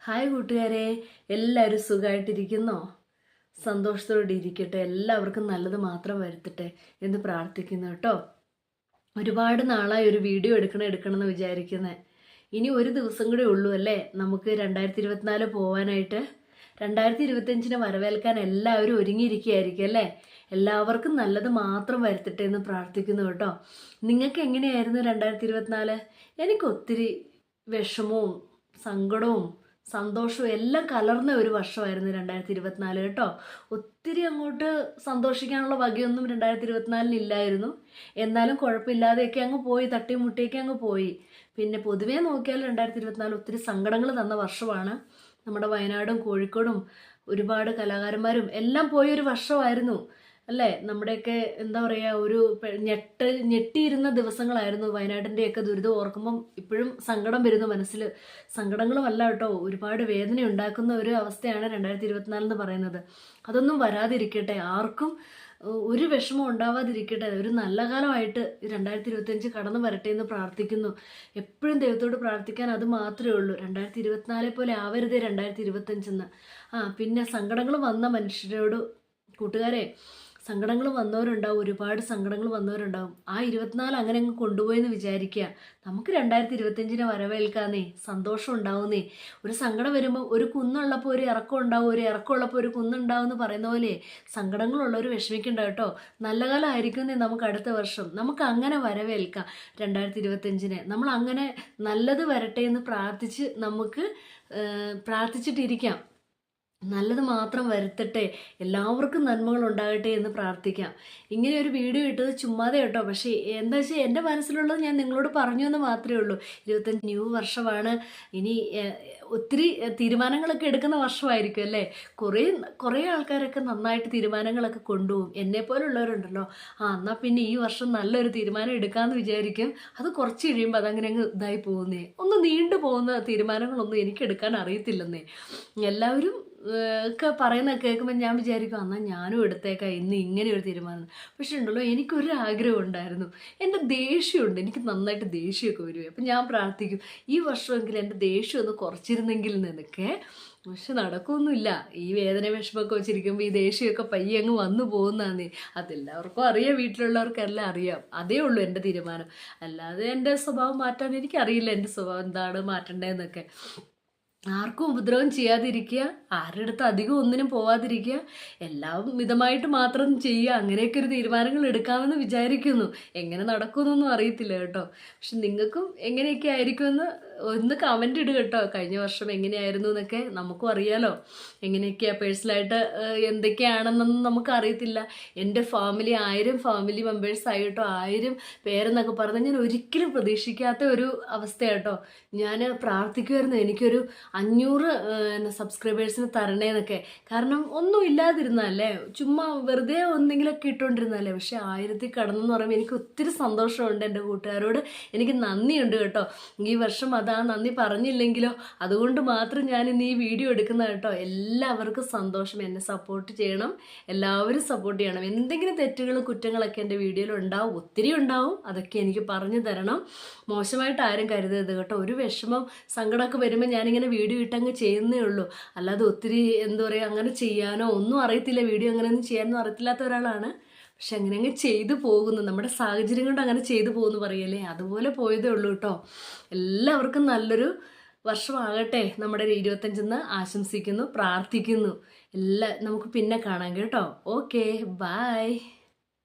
Hi കൂട്ടുകാരെ, എല്ലാവരും സുഖമായിട്ടിരിക്കുന്നോ? സന്തോഷത്തോടെ ഇരിക്കട്ടെ, എല്ലാവർക്കും നല്ലത് മാത്രം വരുത്തട്ടെ എന്ന് പ്രാർത്ഥിക്കുന്നു കേട്ടോ. ഒരുപാട് നാളായി ഒരു വീഡിയോ എടുക്കണം എന്ന് വിചാരിക്കുന്നത്. ഇനി ഒരു ദിവസം കൂടെ ഉള്ളൂ അല്ലേ നമുക്ക് 2024 പോവാനായിട്ട്. 2025 വരവേൽക്കാൻ എല്ലാവരും ഒരുങ്ങിയിരിക്കുകയായിരിക്കും അല്ലേ. എല്ലാവർക്കും നല്ലത് മാത്രം വരുത്തട്ടെ എന്ന് പ്രാർത്ഥിക്കുന്നു കേട്ടോ. നിങ്ങൾക്ക് എങ്ങനെയായിരുന്നു 2024? എനിക്ക് ഒത്തിരി വിഷമവും സങ്കടവും സന്തോഷവും എല്ലാം കലർന്ന ഒരു വർഷമായിരുന്നു 2024 കേട്ടോ. ഒത്തിരി അങ്ങോട്ട് സന്തോഷിക്കാനുള്ള വകയൊന്നും 2024 ഇല്ലായിരുന്നു. എന്നാലും കുഴപ്പമില്ലാതെയൊക്കെ അങ്ങ് പോയി, തട്ടിയും മുട്ടിയൊക്കെ അങ്ങ് പോയി. പിന്നെ പൊതുവേ നോക്കിയാൽ 2024 ഒത്തിരി സങ്കടങ്ങൾ തന്ന വർഷമാണ്. നമ്മുടെ വയനാടും കോഴിക്കോടും ഒരുപാട് കലാകാരന്മാരും എല്ലാം പോയൊരു വർഷമായിരുന്നു അല്ലേ. നമ്മുടെയൊക്കെ എന്താ പറയുക, ഒരു ഞെട്ടിയിരുന്ന ദിവസങ്ങളായിരുന്നു. വയനാടിൻ്റെയൊക്കെ ദുരിതം ഓർക്കുമ്പം ഇപ്പോഴും സങ്കടം വരുന്നു മനസ്സിൽ. സങ്കടങ്ങളും അല്ല കേട്ടോ, ഒരുപാട് വേദന ഉണ്ടാക്കുന്ന ഒരു അവസ്ഥയാണ് 2024 എന്ന് പറയുന്നത്. അതൊന്നും വരാതിരിക്കട്ടെ, ആർക്കും ഒരു വിഷമം ഉണ്ടാവാതിരിക്കട്ടെ. ഒരു നല്ല കാലമായിട്ട് 2025 കടന്നു വരട്ടെ എന്ന് പ്രാർത്ഥിക്കുന്നു. എപ്പോഴും ദൈവത്തോട് പ്രാർത്ഥിക്കാൻ അത് മാത്രമേ ഉള്ളൂ. 2024 പോലെ ആവരുതേ 2025 പിന്നെ സങ്കടങ്ങൾ വന്ന മനുഷ്യരോട് കൂട്ടുകാരെ, സങ്കടങ്ങൾ വന്നവരുണ്ടാവും, ഒരുപാട് സങ്കടങ്ങൾ വന്നവരുണ്ടാവും. ആ 24 അങ്ങനെ അങ്ങ് കൊണ്ടുപോയെന്ന് വിചാരിക്കുക. നമുക്ക് 2025 വരവേൽക്കാന്നേ, സന്തോഷം ഉണ്ടാവുന്നേ. ഒരു സങ്കടം വരുമ്പോൾ ഒരു കുന്നുള്ളപ്പോൾ ഒരു ഇറക്കം ഉണ്ടാവും, ഒരു ഇറക്കമുള്ളപ്പോൾ ഒരു കുന്നുണ്ടാവും എന്ന് പറയുന്ന പോലെ സങ്കടങ്ങളുള്ളവർ വിഷമിക്കണ്ട കേട്ടോ. നല്ല കാലമായിരിക്കുന്നേ നമുക്ക് അടുത്ത വർഷം. നമുക്ക് അങ്ങനെ വരവേൽക്കാം 2025. നമ്മൾ അങ്ങനെ നല്ലത് വരട്ടെ എന്ന് നമുക്ക് പ്രാർത്ഥിച്ചിട്ടിരിക്കാം. നല്ലത് മാത്രം വരുത്തട്ടെ, എല്ലാവർക്കും നന്മകൾ ഉണ്ടാകട്ടെ എന്ന് പ്രാർത്ഥിക്കാം. ഇങ്ങനെ ഒരു വീഡിയോ ഇട്ടത് ചുമ്മാതെ കേട്ടോ. പക്ഷേ എന്താ വെച്ചാൽ എൻ്റെ മനസ്സിലുള്ളത് ഞാൻ നിങ്ങളോട് പറഞ്ഞു എന്ന് മാത്രമേ ഉള്ളൂ. 25 ന്യൂ വർഷമാണ്. ഇനി ഒത്തിരി തീരുമാനങ്ങളൊക്കെ എടുക്കുന്ന വർഷമായിരിക്കും അല്ലേ. കുറേ ആൾക്കാരൊക്കെ നന്നായിട്ട് തീരുമാനങ്ങളൊക്കെ കൊണ്ടുപോകും. എന്നെപ്പോലുള്ളവരുണ്ടല്ലോ, എന്നാൽ പിന്നെ ഈ വർഷം നല്ലൊരു തീരുമാനം എടുക്കാമെന്ന് വിചാരിക്കും. അത് കുറച്ച് കഴിയുമ്പോൾ അതങ്ങനെ അങ്ങ് ഇതായി പോകുന്നേ. ഒന്ന് നീണ്ടു പോകുന്ന തീരുമാനങ്ങളൊന്നും എനിക്ക് എടുക്കാൻ അറിയത്തില്ലെന്നേ. എല്ലാവരും ഒക്കെ പറയുന്ന കേൾക്കുമ്പോൾ ഞാൻ വിചാരിക്കും, എന്നാൽ ഞാനും എടുത്തേക്കാം ഇന്ന് ഇങ്ങനെ ഒരു തീരുമാനം. പക്ഷെ ഉണ്ടല്ലോ, എനിക്കൊരു ആഗ്രഹം ഉണ്ടായിരുന്നു. എൻ്റെ ദേഷ്യമുണ്ട്, എനിക്ക് നന്നായിട്ട് ദേഷ്യമൊക്കെ വരുവേ. അപ്പം ഞാൻ പ്രാർത്ഥിക്കും, ഈ വർഷമെങ്കിലും എൻ്റെ ദേഷ്യം ഒന്ന് കുറച്ചിരുന്നെങ്കിൽ നിനക്ക്. പക്ഷെ നടക്കൊന്നുമില്ല. ഈ വേദന വിഷമമൊക്കെ വെച്ചിരിക്കുമ്പോൾ ഈ ദേഷ്യമൊക്കെ പയ്യെ അങ്ങ് വന്നു പോകുന്നതാന്നേ. അതെല്ലാവർക്കും അറിയാം, വീട്ടിലുള്ളവർക്കെല്ലാം അറിയാം. അതേ ഉള്ളൂ എൻ്റെ തീരുമാനം. അല്ലാതെ എൻ്റെ സ്വഭാവം മാറ്റാൻ എനിക്കറിയില്ല, എൻ്റെ സ്വഭാവം എന്താണ് മാറ്റേണ്ടതെന്നൊക്കെ. ആർക്കും ഉപദ്രവം ചെയ്യാതിരിക്കുക, ആരുടെ അടുത്ത് അധികം ഒന്നിനും പോവാതിരിക്കുക, എല്ലാം മിതമായിട്ട് മാത്രം ചെയ്യുക. അങ്ങനെയൊക്കെ ഒരു തീരുമാനങ്ങൾ എടുക്കാമെന്ന് വിചാരിക്കുന്നു. എങ്ങനെ നടക്കുമെന്നൊന്നും അറിയത്തില്ല കേട്ടോ. പക്ഷെ നിങ്ങൾക്കും എങ്ങനെയൊക്കെ ആയിരിക്കുമെന്ന് ഒന്ന് കമൻ്റ് ഇടുക കേട്ടോ. കഴിഞ്ഞ വർഷം എങ്ങനെയായിരുന്നു എന്നൊക്കെ നമുക്കും അറിയാലോ. എങ്ങനെയൊക്കെയാണ് പേഴ്സണലായിട്ട് എന്തൊക്കെയാണെന്നൊന്നും നമുക്ക് അറിയത്തില്ല. എൻ്റെ ഫാമിലി 1000 ഫാമിലി മെമ്പേഴ്സ് ആയിട്ടോ, 1000 പേരെന്നൊക്കെ പറഞ്ഞാൽ ഞാൻ ഒരിക്കലും പ്രതീക്ഷിക്കാത്ത ഒരു അവസ്ഥയാട്ടോ. ഞാൻ പ്രാർത്ഥിക്കുമായിരുന്നു എനിക്കൊരു 500 സബ്സ്ക്രൈബേഴ്സിന് തരണേന്നൊക്കെ. കാരണം ഒന്നും ഇല്ലാതിരുന്നല്ലേ, ചുമ്മാ വെറുതെ എന്തെങ്കിലുമൊക്കെ ഇട്ടുകൊണ്ടിരുന്നല്ലേ. പക്ഷെ 1000 കടന്നെന്ന് പറയുമ്പോൾ എനിക്ക് ഒത്തിരി സന്തോഷമുണ്ട്. എൻ്റെ കൂട്ടുകാരോട് എനിക്ക് നന്ദിയുണ്ട് കേട്ടോ. ഈ വർഷം നന്ദി പറഞ്ഞില്ലെങ്കിലോ, അതുകൊണ്ട് മാത്രം ഞാൻ ഇന്ന് ഈ വീഡിയോ എടുക്കുന്ന കേട്ടോ. എല്ലാവർക്കും സന്തോഷം. എന്നെ സപ്പോർട്ട് ചെയ്യണം, എല്ലാവരും സപ്പോർട്ട് ചെയ്യണം. എന്തെങ്കിലും തെറ്റുകളും കുറ്റങ്ങളൊക്കെ എൻ്റെ വീഡിയോയിൽ ഉണ്ടാവും, ഒത്തിരി ഉണ്ടാവും. അതൊക്കെ എനിക്ക് പറഞ്ഞു തരണം. മോശമായിട്ട് ആരും കരുതരുത് കേട്ടോ. ഒരു വിഷമം സങ്കടമൊക്കെ വരുമ്പോൾ ഞാനിങ്ങനെ വീഡിയോ ഇട്ടങ്ങ് ചെയ്യുന്നേ ഉള്ളൂ. അല്ലാതെ ഒത്തിരി എന്താ പറയുക, അങ്ങനെ ചെയ്യാനോ ഒന്നും അറിയത്തില്ല. വീഡിയോ അങ്ങനെയൊന്നും ചെയ്യാനൊന്നും അറിയത്തില്ലാത്ത ഒരാളാണ്. പക്ഷെ അങ്ങനെ അങ്ങ് ചെയ്തു പോകുന്നു, നമ്മുടെ സാഹചര്യം കൊണ്ട് അങ്ങനെ ചെയ്തു പോകുന്നു പറയല്ലേ, അതുപോലെ പോയതേ ഉള്ളൂ കേട്ടോ. എല്ലാവർക്കും നല്ലൊരു വർഷമാകട്ടെ നമ്മുടെ 2025 ആശംസിക്കുന്നു, പ്രാർത്ഥിക്കുന്നു. നമുക്ക് പിന്നെ കാണാം കേട്ടോ. Okay, by.